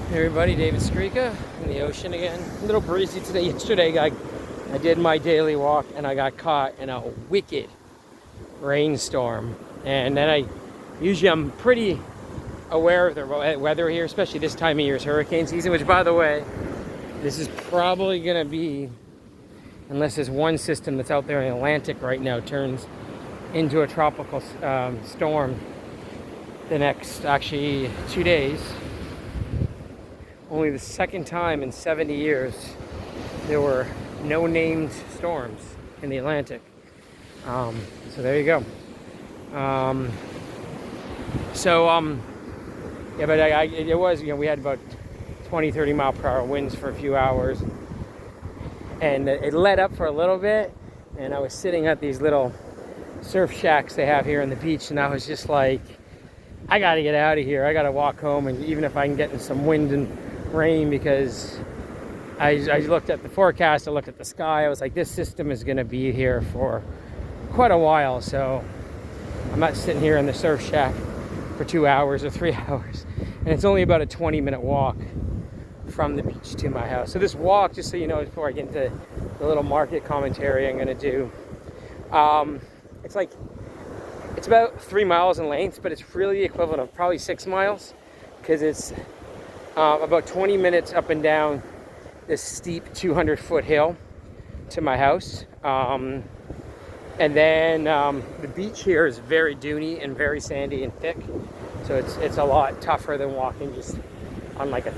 Hey everybody, David Skrika in the ocean again. A little breezy today. Yesterday I did my daily walk and I got caught in a wicked rainstorm. And then I'm pretty aware of the weather here, especially this time of year is hurricane season, which by the way, this is probably gonna be, unless there's one system that's out there in the Atlantic right now turns into a tropical storm the next actually 2 days. Only the second time in 70 years there were no named storms in the Atlantic. So there you go. Yeah, but it was, we had about 20-30 mile per hour winds for a few hours, and it let up for a little bit, and I was sitting at these little surf shacks they have here on the beach, and I was just like, I gotta get out of here. I gotta walk home, and even if I can get in some wind and rain, because I looked at the forecast, I looked at the sky, I was like, this system is going to be here for quite a while, so I'm not sitting here in the surf shack for 2 hours or 3 hours, and it's only about a 20-minute walk from the beach to my house. So this walk, just so you know, before I get into the little market commentary I'm going to do, it's about 3 miles in length, but it's really the equivalent of probably 6 miles, because it's about 20 minutes up and down this steep 200-foot hill to my house. And then the beach here is very duny and very sandy and thick. So it's a lot tougher than walking just on like a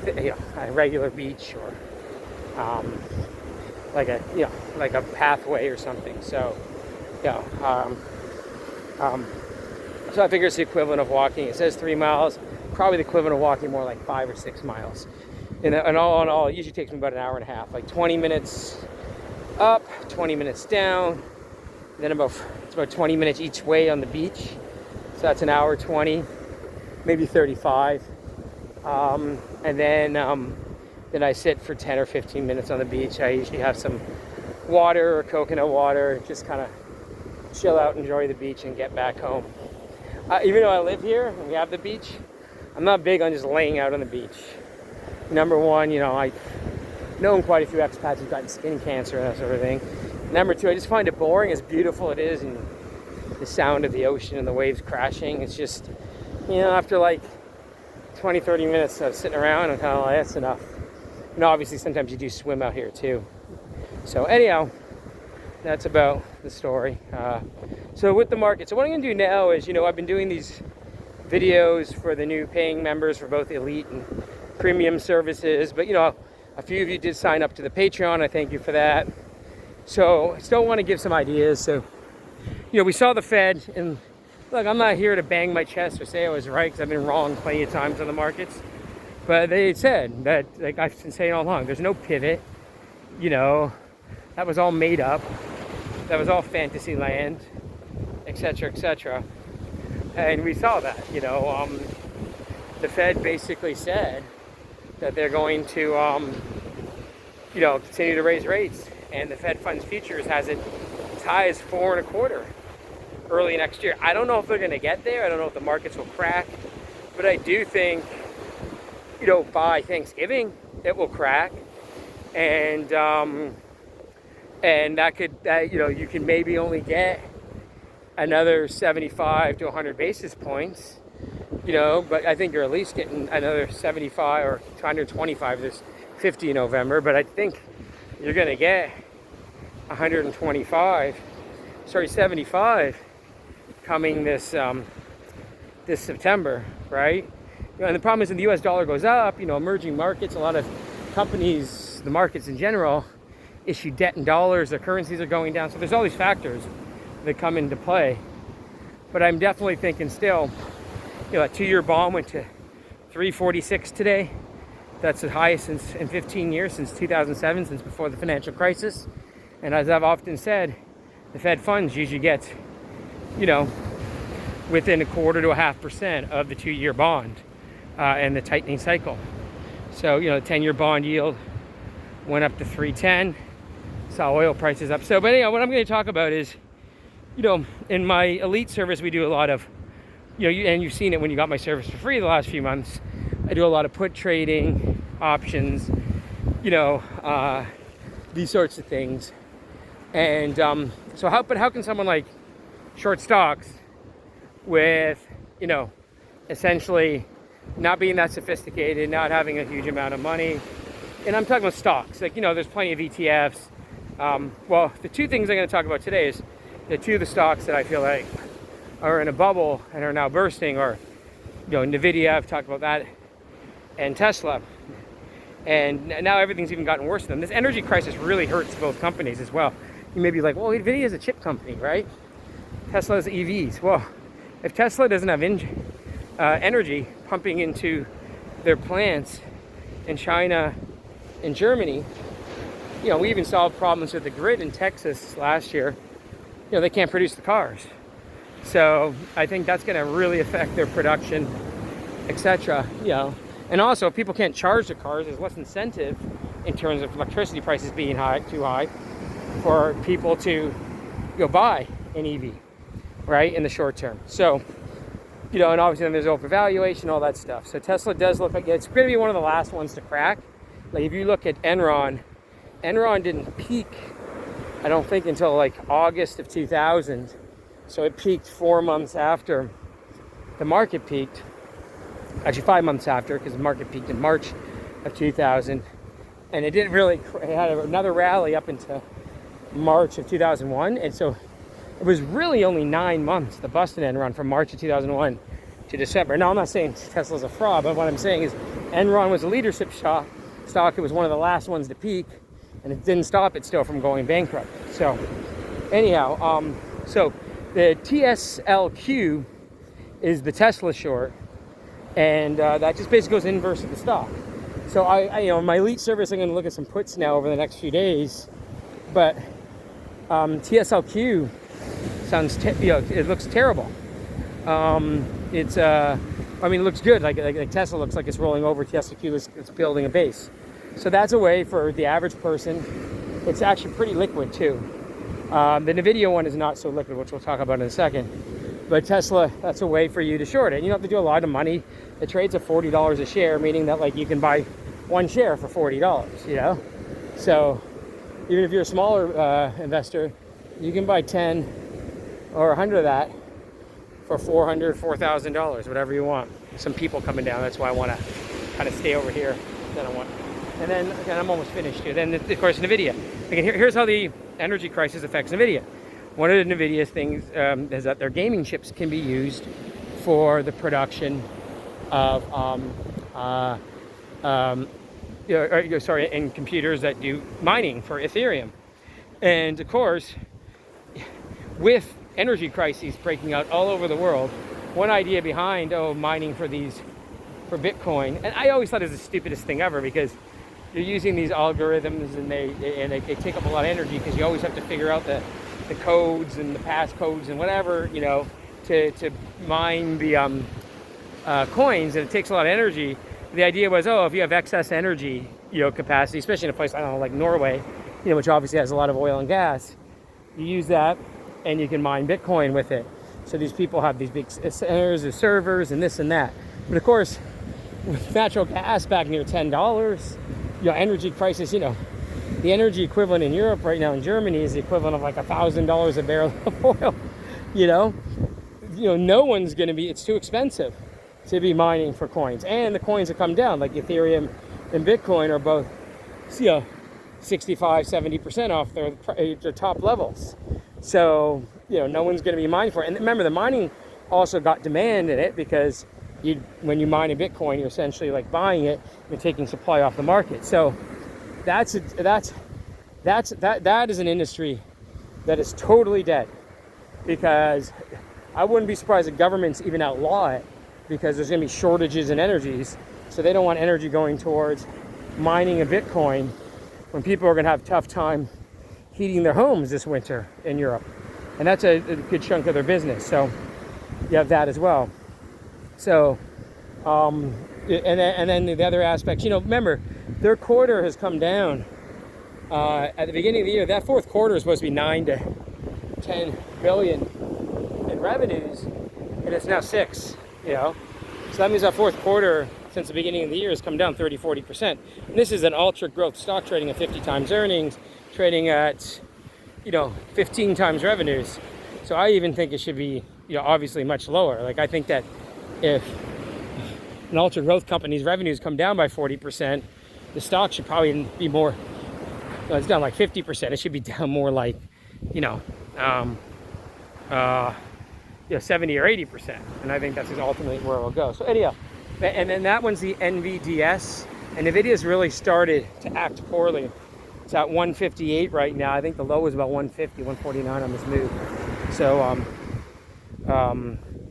regular beach, or like a pathway or something. So so I figure it's the equivalent of walking. It says 3 miles. Probably the equivalent of walking more like 5 or 6 miles. And all in all, it usually takes me about an hour and a half, like 20 minutes up, 20 minutes down, and then it's about 20 minutes each way on the beach. So that's an hour 20, maybe 35. And then I sit for 10 or 15 minutes on the beach. I usually have some water or coconut water, just kind of chill out, enjoy the beach, and get back home. Even though I live here and we have the beach, I'm not big on just laying out on the beach. Number one, I've known quite a few expats who've gotten skin cancer and that sort of thing. Number two, I just find it boring, as beautiful it is, and the sound of the ocean and the waves crashing. It's just, after like 20, 30 minutes of sitting around, I'm kind of like, that's enough. Obviously sometimes you do swim out here too. So anyhow, that's about the story. So with the market, so what I'm gonna do now is, I've been doing these videos for the new paying members for both elite and premium services, but a few of you did sign up to the Patreon. I thank you for that. So I still want to give some ideas. So we saw the Fed, and look, I'm not here to bang my chest or say I was right, because I've been wrong plenty of times on the markets, but they said that, like I've been saying all along, there's no pivot. That was all made up, that was all fantasy land, etc., etc. And we saw that, the Fed basically said that they're going to, continue to raise rates. And the Fed funds futures has it as high as 4.25 early next year. I don't know if they're going to get there. I don't know if the markets will crack. But I do think, by Thanksgiving, it will crack. And that could, you can maybe only get another 75 to 100 basis points, but I think you're at least getting another 75 or 125. There's 50 in November, but I think you're going to get 75 coming this September, right? And the problem is, when the US dollar goes up, emerging markets, a lot of companies, the markets in general, issue debt in dollars, their currencies are going down. So there's all these factors that come into play. But I'm definitely thinking still, a 2-year bond went to 346 today. That's the highest in 15 years, since 2007, since before the financial crisis. And as I've often said, the Fed funds usually gets, within 1/4 to 0.5% of the 2-year bond and the tightening cycle. So, the 10-year bond yield went up to 310. Saw oil prices up. So, but anyhow, what I'm going to talk about is, in my elite service, we do a lot of, and you've seen it when you got my service for free the last few months. I do a lot of put trading, options, these sorts of things. And but how can someone like short stocks with, essentially not being that sophisticated, not having a huge amount of money? And I'm talking about stocks. Like, there's plenty of ETFs. Well, the two things I'm going to talk about today is the two of the stocks that I feel like are in a bubble and are now bursting, or, NVIDIA, I've talked about that, and Tesla. And now everything's even gotten worse than them. This energy crisis really hurts both companies as well. You may be like, well, NVIDIA is a chip company, right? Tesla is EVs. Well, if Tesla doesn't have energy pumping into their plants in China and Germany, we even solved problems with the grid in Texas last year. They can't produce the cars. So I think that's going to really affect their production, etc. And also, if people can't charge the cars, there's less incentive in terms of electricity prices being too high for people to go buy an EV, right, in the short term. So, and obviously then there's overvaluation, all that stuff. So Tesla does look like it's going to be one of the last ones to crack. Like if you look at Enron didn't peak, I don't think, until like August of 2000. So it peaked 4 months after the market peaked. Actually 5 months after, because the market peaked in March of 2000. And it didn't really, it had another rally up into March of 2001. And so it was really only 9 months, the bust in Enron, from March of 2001 to December. Now, I'm not saying Tesla's a fraud, but what I'm saying is Enron was a leadership stock. It was one of the last ones to peak, and it didn't stop it still from going bankrupt. So anyhow, so the TSLQ is the Tesla short, and that just basically goes inverse of the stock. So I my elite service, I'm going to look at some puts now over the next few days, but TSLQ sounds, it looks terrible. It looks good. Like Tesla looks like it's rolling over. TSLQ is building a base. So that's a way for the average person. It's actually pretty liquid too. The NVIDIA one is not so liquid, which we'll talk about in a second. But Tesla, that's a way for you to short it. You don't have to do a lot of money. It trades at $40 a share, meaning that like you can buy one share for $40, So even if you're a smaller investor, you can buy 10 or 100 of that for $400, $4,000, whatever you want. Some people coming down, that's why I want to kind of stay over here. And then I'm almost finished here. Then of course NVIDIA. Again, here's how the energy crisis affects NVIDIA. One of the NVIDIA's things is that their gaming chips can be used for the production of in computers that do mining for Ethereum. And of course, with energy crises breaking out all over the world, one idea behind mining for Bitcoin, and I always thought it was the stupidest thing ever, because you're using these algorithms and they take up a lot of energy, because you always have to figure out the codes and the passcodes and whatever, to mine the coins, and it takes a lot of energy. The idea was, if you have excess energy, capacity, especially in a place, I don't know, like Norway, which obviously has a lot of oil and gas, you use that and you can mine Bitcoin with it. So these people have these big centers of servers and this and that. But of course, with natural gas back near $10, energy prices, the energy equivalent in Europe right now in Germany is the equivalent of like $1,000 a barrel of oil. No one's going to be, it's too expensive to be mining for coins. And the coins have come down, like Ethereum and Bitcoin are both, 65-70% off their top levels. So, no one's going to be mining for it. And remember, the mining also got demand in it, because when you mine a Bitcoin, you're essentially like buying it and taking supply off the market. So that is an industry that is totally dead, because I wouldn't be surprised if governments even outlaw it, because there's going to be shortages in energies. So they don't want energy going towards mining a Bitcoin when people are going to have a tough time heating their homes this winter in Europe. And that's a good chunk of their business. So you have that as well. So, and then the other aspects, remember, their quarter has come down. At the beginning of the year, that fourth quarter is supposed to be 9 to 10 billion in revenues, and it's now 6, So that means that fourth quarter, since the beginning of the year has come down 30-40%. And this is an ultra growth stock trading at 50 times earnings, trading at 15 times revenues. So I even think it should be obviously much lower. Like, I think that if an ultra growth company's revenues come down by 40%, the stock should probably be more, it's down like 50%. It should be down more like 70 or 80%. And I think that's ultimately where it'll go. So anyhow, and then that one's the NVDS. And NVIDIA's really started to act poorly. It's at 158 right now. I think the low was about 150, 149 on this move. So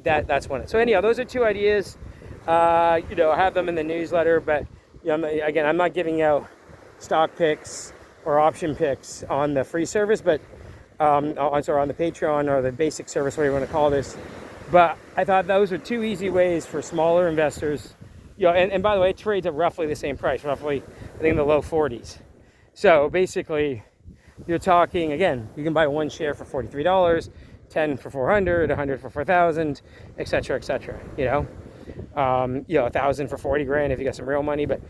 that's one. So anyhow, those are two ideas. I have them in the newsletter, but again, I'm not giving out stock picks or option picks on the free service, but on the Patreon or the basic service, whatever you want to call this. But I thought those are two easy ways for smaller investors. And by the way, it trades at roughly the same price, roughly I think in the low 40s. So basically, you're talking, again, you can buy one share for $43, 10 for 400, 100 for 4,000, etc., etc. 1,000 for 40 grand if you got some real money. But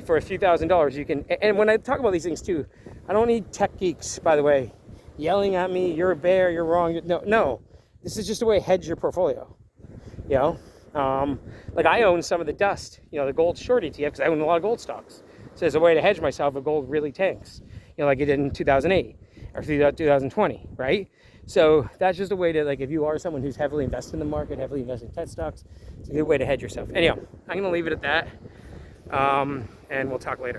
for a few $1,000s, you can. And when I talk about these things too, I don't need tech geeks, by the way, yelling at me, you're a bear, you're wrong. No, this is just a way to hedge your portfolio. Like I own some of the dust, the gold short ETF, because I own a lot of gold stocks. So there's a way to hedge myself if gold really tanks, like it did in 2008 or 2020, right? So that's just a way to, like, if you are someone who's heavily invested in the market, heavily invested in tech stocks, it's a good way to hedge yourself. Anyhow, I'm going to leave it at that, and we'll talk later.